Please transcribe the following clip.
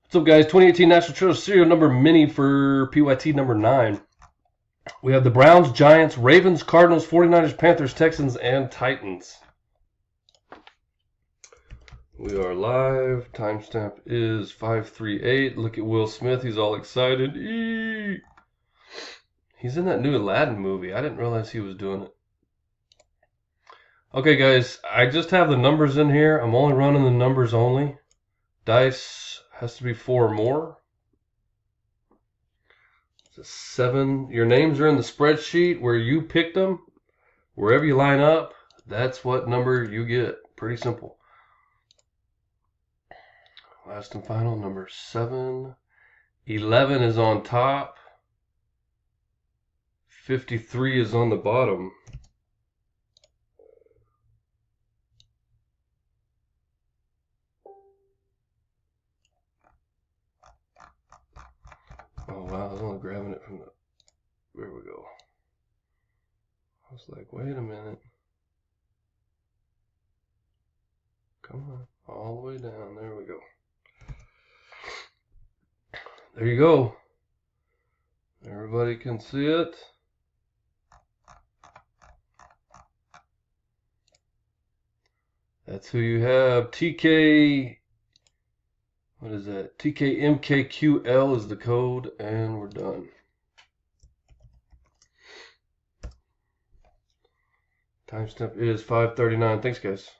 What's up, guys? 2018 National Treasure serial number mini for PYT number 9. We have the Browns, Giants, Ravens, Cardinals, 49ers, Panthers, Texans, and Titans. We are live. Timestamp is 5:38. Look at Will Smith. He's all excited. Eee! He's in that new Aladdin movie. I didn't realize he was doing it. Okay, guys. I just have the numbers in here. I'm only running the numbers only. Dice has to be 4 or more. 7. Your names are in the spreadsheet where you picked them. Wherever you line up, that's what number you get. Pretty simple. Last and final, number 7. 11 is on top. 53 is on the bottom. Oh wow, I was only grabbing it from the... There we go. I was like, wait a minute. Come on, all the way down. There we go. There you go. Everybody can see it. That's who you have. TK... What is that? TKMKQL is the code, and we're done. Timestamp is 5:39. Thanks, guys.